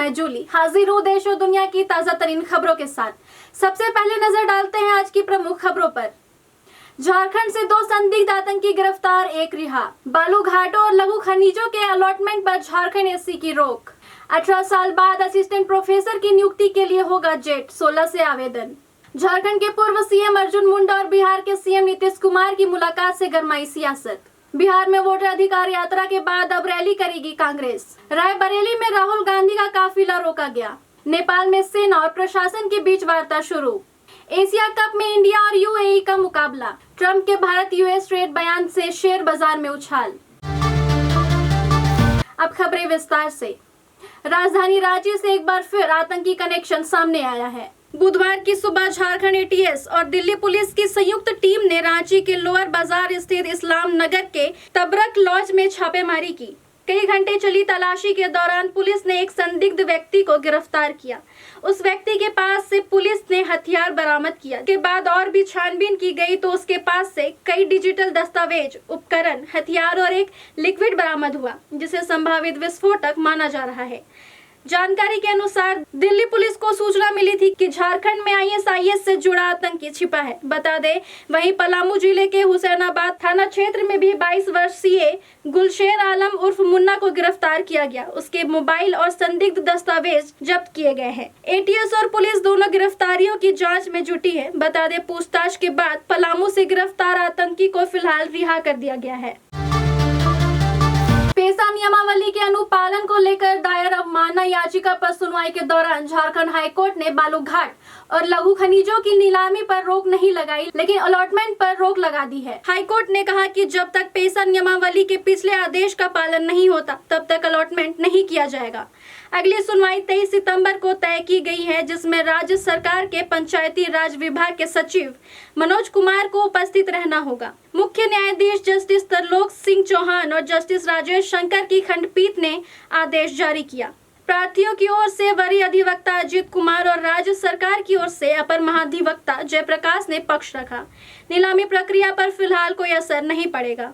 मैं जूली हाजिर हूँ देश और दुनिया की ताजा तरीन खबरों के साथ। सबसे पहले नजर डालते हैं आज की प्रमुख खबरों पर। झारखंड से 2 संदिग्ध आतंकी गिरफ्तार, 1 रिहा। बालू घाटों और लघु खनिजों के अलॉटमेंट पर झारखंड एससी की रोक। 18 साल बाद असिस्टेंट प्रोफेसर की नियुक्ति के लिए होगा जेट, 16 से आवेदन। झारखंड के पूर्व सीएम अर्जुन मुंडा और बिहार के सीएम नीतीश कुमार की मुलाकात से गरमाई सियासत। बिहार में वोटर अधिकार यात्रा के बाद अब रैली करेगी कांग्रेस। रायबरेली में राहुल गांधी का काफिला रोका गया। नेपाल में सेना और प्रशासन के बीच वार्ता शुरू। एशिया कप में इंडिया और यूएई का मुकाबला। ट्रंप के भारत यूएस ट्रेड बयान से शेयर बाजार में उछाल। अब खबरें विस्तार से। राजधानी रांची से एक बार फिर आतंकी कनेक्शन सामने आया है। बुधवार की सुबह झारखंड एटीएस और दिल्ली पुलिस की संयुक्त टीम ने रांची के लोअर बाजार स्थित इस्लाम नगर के तबरक लॉज में छापेमारी की। कई घंटे चली तलाशी के दौरान पुलिस ने एक संदिग्ध व्यक्ति को गिरफ्तार किया। उस व्यक्ति के पास से पुलिस ने हथियार बरामद किया। के बाद और भी छानबीन की गई तो उसके पास से कई डिजिटल दस्तावेज, उपकरण, हथियार और एक लिक्विड बरामद हुआ, जिसे संभावित विस्फोटक माना जा रहा है। जानकारी के अनुसार दिल्ली पुलिस को सूचना मिली थी कि झारखंड में आईएसआईएस से जुड़ा आतंकी छिपा है। बता दें, वहीं पलामू जिले के हुसैनाबाद थाना क्षेत्र में भी 22 वर्षीय गुलशेर आलम उर्फ मुन्ना को गिरफ्तार किया गया। उसके मोबाइल और संदिग्ध दस्तावेज जब्त किए गए हैं। एटीएस और पुलिस दोनों गिरफ्तारियों की जाँच में जुटी है। बता दें, पूछताछ के बाद पलामू से गिरफ्तार आतंकी को फिलहाल रिहा कर दिया गया है। पेशा नियमावली के अनुपालन को लेकर दायर अवमानना याचिका पर सुनवाई के दौरान झारखंड हाईकोर्ट ने बालू घाट और लघु खनिजों की नीलामी पर रोक नहीं लगाई, लेकिन अलॉटमेंट पर रोक लगा दी है। हाईकोर्ट ने कहा कि जब तक पेशा नियमावली के पिछले आदेश का पालन नहीं होता, तब तक अलॉटमेंट नहीं किया जाएगा। अगली सुनवाई 23 सितंबर को तय की गई है, जिसमें राज्य सरकार के पंचायती राज विभाग के सचिव मनोज कुमार को उपस्थित रहना होगा। मुख्य न्यायाधीश जस्टिस तरलोक सिंह चौहान और जस्टिस राजेश शंकर की खंडपीठ ने आदेश जारी किया। प्रार्थियों की ओर से वरीय अधिवक्ता अजीत कुमार और राज्य सरकार की ओर से अपर महाधिवक्ता जयप्रकाश ने पक्ष रखा। नीलामी प्रक्रिया पर फिलहाल कोई असर नहीं पड़ेगा।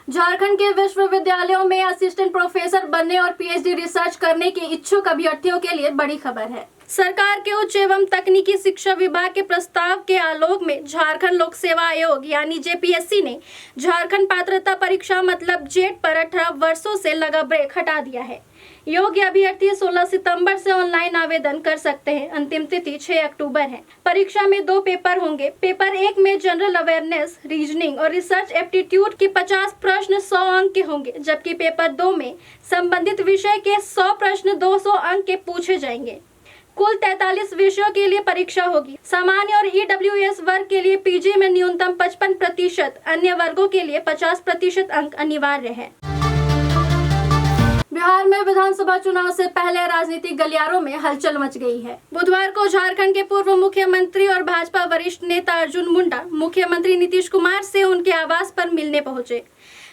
झारखंड के विश्वविद्यालयों में असिस्टेंट प्रोफेसर बनने और पीएचडी रिसर्च करने के इच्छुक अभ्यर्थियों के लिए बड़ी खबर है। सरकार के उच्च एवं तकनीकी शिक्षा विभाग के प्रस्ताव के आलोक में झारखंड लोक सेवा आयोग यानी जेपीएससी ने झारखंड पात्रता परीक्षा मतलब जेट पर 18 वर्षों से लगा ब्रेक हटा दिया है। योग्य अभ्यर्थी 16 सितंबर से ऑनलाइन आवेदन कर सकते हैं। अंतिम तिथि 6 अक्टूबर है। परीक्षा में 2 पेपर होंगे। पेपर 1 में जनरल अवेयरनेस, रीजनिंग और रिसर्च एप्टीट्यूड के 50 प्रश्न 100 अंक के होंगे, जबकि पेपर 2 में संबंधित विषय के 100 प्रश्न 200 अंक के पूछे जाएंगे। कुल 43 विषयों के लिए परीक्षा होगी। सामान्य और ईडब्ल्यूएस वर्ग के लिए पीजी में न्यूनतम 55%, अन्य वर्गों के लिए 50% अंक अनिवार्य है। बिहार में विधानसभा चुनाव से पहले राजनीतिक गलियारों में हलचल मच गई है। बुधवार को झारखंड के पूर्व मुख्यमंत्री और भाजपा वरिष्ठ नेता अर्जुन मुंडा मुख्यमंत्री नीतीश कुमार से उनके आवास पर मिलने पहुंचे।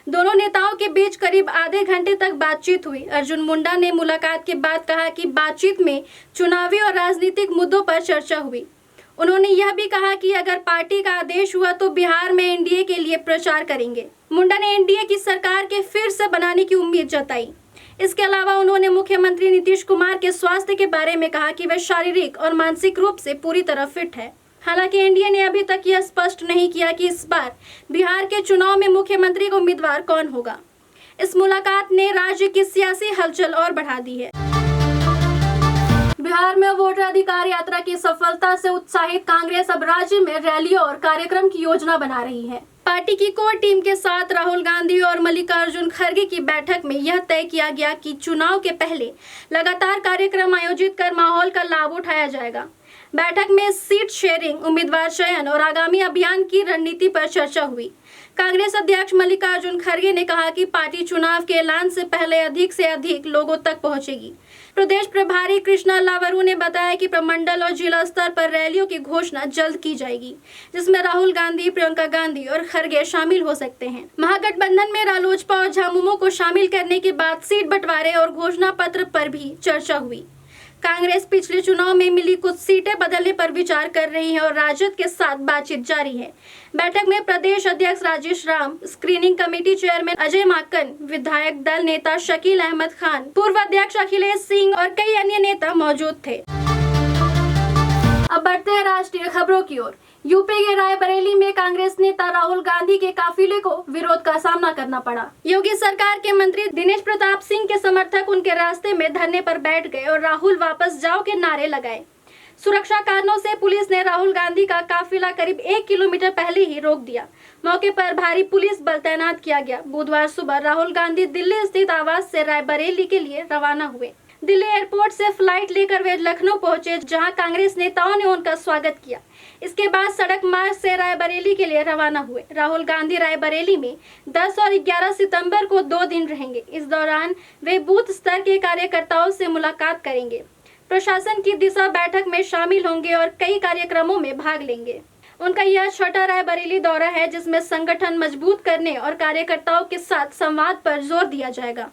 दोनों नेताओं के बीच करीब आधे घंटे तक बातचीत हुई। अर्जुन मुंडा ने मुलाकात के बाद कहा कि बातचीत में चुनावी और राजनीतिक मुद्दों पर चर्चा हुई। उन्होंने यह भी कहा कि अगर पार्टी का आदेश हुआ तो बिहार में एनडीए के लिए प्रचार करेंगे। मुंडा ने एनडीए की सरकार के फिर से बनाने की उम्मीद जताई। इसके अलावा उन्होंने मुख्यमंत्री नीतीश कुमार के स्वास्थ्य के बारे में कहा कि वे शारीरिक और मानसिक रूप से पूरी तरह फिट है। हालांकि एनडीए ने अभी तक यह स्पष्ट नहीं किया कि इस बार बिहार के चुनाव में मुख्यमंत्री को उम्मीदवार कौन होगा। इस मुलाकात ने राज्य की सियासी हलचल और बढ़ा दी है। बिहार में वोटर अधिकार यात्रा की सफलता से उत्साहित कांग्रेस अब राज्य में रैलियों और कार्यक्रम की योजना बना रही है। पार्टी की कोर टीम के साथ राहुल गांधी और मल्लिकार्जुन खड़गे की बैठक में यह तय किया गया कि चुनाव के पहले लगातार कार्यक्रम आयोजित कर माहौल का लाभ उठाया जाएगा। बैठक में सीट शेयरिंग, उम्मीदवार चयन और आगामी अभियान की रणनीति पर चर्चा हुई। कांग्रेस अध्यक्ष मल्लिकार्जुन खड़गे ने कहा कि पार्टी चुनाव के ऐलान से पहले अधिक से अधिक लोगों तक पहुंचेगी। प्रदेश प्रभारी कृष्णा लावरू ने बताया कि प्रमंडल और जिला स्तर पर रैलियों की घोषणा जल्द की जाएगी, जिसमें राहुल गांधी, प्रियंका गांधी और खड़गे शामिल हो सकते हैं। महागठबंधन में रालोजपा और झामुमो को शामिल करने के बाद सीट बंटवारे और घोषणा पत्र पर भी चर्चा हुई। कांग्रेस पिछले चुनाव में मिली कुछ सीटें बदलने पर विचार कर रही है और राजद के साथ बातचीत जारी है। बैठक में प्रदेश अध्यक्ष Rajesh Ram, screening committee chairman Ajay Maken, विधायक दल नेता शकील अहमद खान, पूर्व अध्यक्ष अखिलेश सिंह और कई अन्य नेता मौजूद थे। अब बढ़ते हैं राष्ट्रीय खबरों की ओर। यूपी के रायबरेली में कांग्रेस नेता राहुल गांधी के काफिले को विरोध का सामना करना पड़ा। योगी सरकार के मंत्री दिनेश प्रताप सिंह के समर्थक उनके रास्ते में धरने पर बैठ गए और राहुल वापस जाओ के नारे लगाए। सुरक्षा कारणों से पुलिस ने राहुल गांधी का काफिला करीब 1 किलोमीटर पहले ही रोक दिया। मौके पर भारी पुलिस बल तैनात किया गया। बुधवार सुबह राहुल गांधी दिल्ली स्थित आवास से रायबरेली के लिए रवाना हुए। दिल्ली एयरपोर्ट से फ्लाइट लेकर वे लखनऊ पहुंचे, जहां कांग्रेस नेताओं ने उनका स्वागत किया। इसके बाद सड़क मार्ग से रायबरेली के लिए रवाना हुए। राहुल गांधी रायबरेली में 10 और 11 सितंबर को 2 दिन रहेंगे। इस दौरान वे बूथ स्तर के कार्यकर्ताओं से मुलाकात करेंगे, प्रशासन की दिशा बैठक में शामिल होंगे और कई कार्यक्रमों में भाग लेंगे। उनका यह छठा रायबरेली दौरा है, जिसमें संगठन मजबूत करने और कार्यकर्ताओं के साथ संवाद पर जोर दिया जाएगा।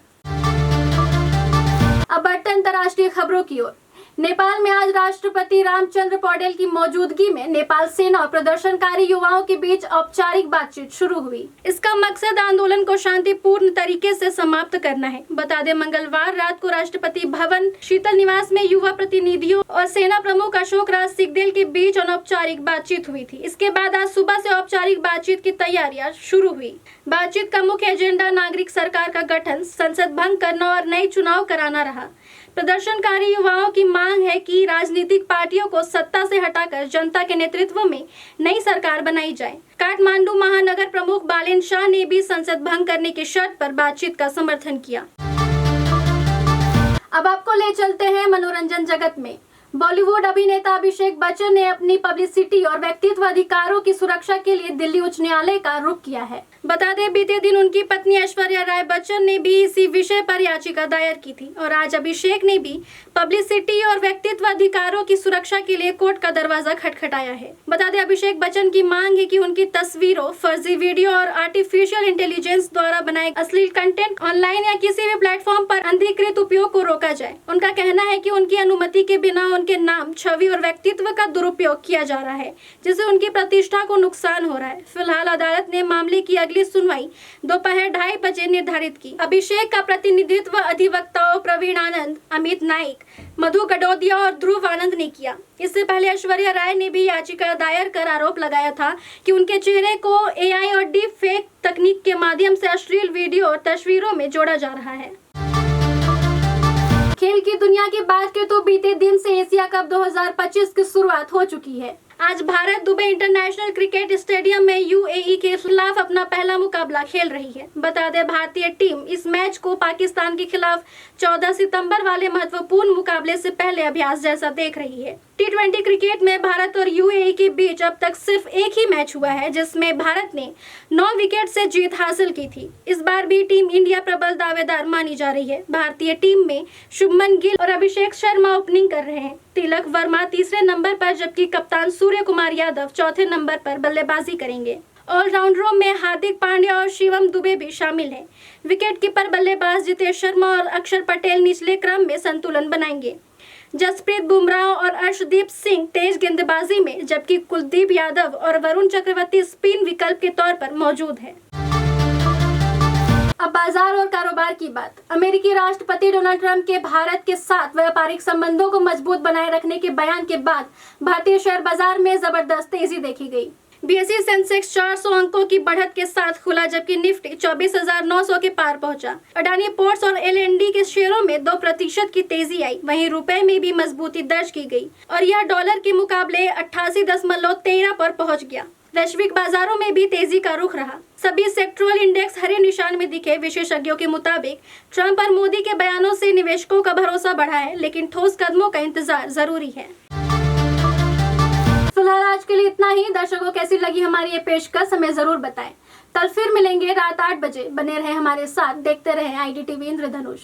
अब बढ़ते अंतर्राष्ट्रीय खबरों की ओर। नेपाल में आज राष्ट्रपति रामचंद्र पौडेल की मौजूदगी में नेपाल सेना और प्रदर्शनकारी युवाओं के बीच औपचारिक बातचीत शुरू हुई। इसका मकसद आंदोलन को शांतिपूर्ण तरीके से समाप्त करना है। बता दें, मंगलवार रात को राष्ट्रपति भवन शीतल निवास में युवा प्रतिनिधियों और सेना प्रमुख अशोक राज सिंहदेल के बीच अनौपचारिक बातचीत हुई थी। इसके बाद आज सुबह से औपचारिक बातचीत की तैयारियां शुरू हुई। बातचीत का मुख्य एजेंडा नागरिक सरकार का गठन, संसद भंग करना और नए चुनाव कराना रहा। प्रदर्शनकारी युवाओं की मांग है कि राजनीतिक पार्टियों को सत्ता से हटाकर जनता के नेतृत्व में नई सरकार बनाई जाए। काठमांडू महानगर प्रमुख बालेन शाह ने भी संसद भंग करने की शर्त पर बातचीत का समर्थन किया। अब आपको ले चलते हैं मनोरंजन जगत में। बॉलीवुड अभिनेता अभिषेक बच्चन ने अपनी पब्लिसिटी और व्यक्तित्व अधिकारों की सुरक्षा के लिए दिल्ली उच्च न्यायालय का रुख किया है। बता दें, बीते दिन उनकी पत्नी ऐश्वर्या राय बच्चन ने भी इसी विषय पर याचिका दायर की थी और आज अभिषेक ने भी पब्लिसिटी और व्यक्तित्व अधिकारों की सुरक्षा के लिए कोर्ट का दरवाजा खटखटाया है। बता दें, अभिषेक बच्चन की मांग है कि उनकी तस्वीरों, फर्जी वीडियो और आर्टिफिशियल इंटेलिजेंस द्वारा बनाए अश्लील कंटेंट ऑनलाइन या किसी भी प्लेटफॉर्म पर अनधिकृत उपयोग को रोका जाए। उनका कहना है कि उनकी अनुमति के बिना उनके नाम, छवि और व्यक्तित्व का दुरुपयोग किया जा रहा है, जिससे उनकी प्रतिष्ठा को नुकसान हो रहा है। फिलहाल अदालत ने मामले की अगली सुनवाई दोपहर 2:30 बजे निर्धारित की। अभिषेक का प्रतिनिधित्व अधिवक्ताओं प्रवीण आनंद, अमित नाइक, मधु गडोदिया और ध्रुव आनंद ने किया। इससे पहले ऐश्वर्या राय ने भी याचिका दायर कर आरोप लगाया था कि उनके चेहरे को AI और डीप फेक तकनीक के माध्यम से अश्लील वीडियो और तस्वीरों में जोड़ा जा रहा है। खेल की दुनिया की बात करें तो बीते दिन से एशिया कप 2025 की शुरुआत हो चुकी है। आज Bharat Dubai international cricket stadium में UAE के खिलाफ अपना पहला मुकाबला खेल रही है। बता दें, भारतीय टीम इस मैच को पाकिस्तान के खिलाफ 14 सितंबर वाले महत्वपूर्ण मुकाबले से पहले अभ्यास जैसा देख रही है। T20 क्रिकेट में भारत और UAE के बीच अब तक सिर्फ एक ही मैच हुआ है, जिसमें भारत ने 9 विकेट से जीत हासिल की थी। इस बार भी टीम इंडिया प्रबल दावेदार मानी जा रही है। भारतीय टीम में शुभमन गिल और अभिषेक शर्मा ओपनिंग कर रहे हैं। तिलक वर्मा तीसरे नंबर पर, जबकि कप्तान सूर्य कुमार यादव चौथे नंबर पर बल्लेबाजी करेंगे। ऑलराउंडरों में हार्दिक पांड्या और शिवम दुबे भी शामिल हैं। विकेटकीपर बल्लेबाज जितेश शर्मा और अक्षर पटेल निचले क्रम में संतुलन बनाएंगे। जसप्रीत बुमराह और अर्शदीप सिंह तेज गेंदबाजी में, जबकि कुलदीप यादव और वरुण चक्रवर्ती स्पिन विकल्प के तौर पर मौजूद हैं। अब बाजार और कारोबार की बात। अमेरिकी राष्ट्रपति डोनाल्ड ट्रंप के भारत के साथ व्यापारिक संबंधों को मजबूत बनाए रखने के बयान के बाद भारतीय शेयर बाजार में जबरदस्त तेजी देखी गई। BSE सेंसेक्स 400 अंकों की बढ़त के साथ खुला, जबकि निफ्टी 24,900 के पार पहुंचा। अडानी पोर्ट्स और LND के शेयरों में 2% की तेजी आई। वहीं रुपए में भी मजबूती दर्ज की गई और यह डॉलर के मुकाबले 88.13 पर पहुंच गया। वैश्विक बाजारों में भी तेजी का रुख रहा। सभी सेक्टोरल इंडेक्स हरे निशान में दिखे। विशेषज्ञों के मुताबिक ट्रंप और मोदी के बयानों से निवेशकों का भरोसा बढ़ा है, लेकिन ठोस कदमों का इंतजार जरूरी है। फिलहाल आज के लिए इतना ही। दर्शकों, कैसी लगी हमारी ये पेशकश हमें जरूर बताएं। कल फिर मिलेंगे रात 8 बजे। बने रहे हमारे साथ, देखते रहे IDTV इंद्रधनुष।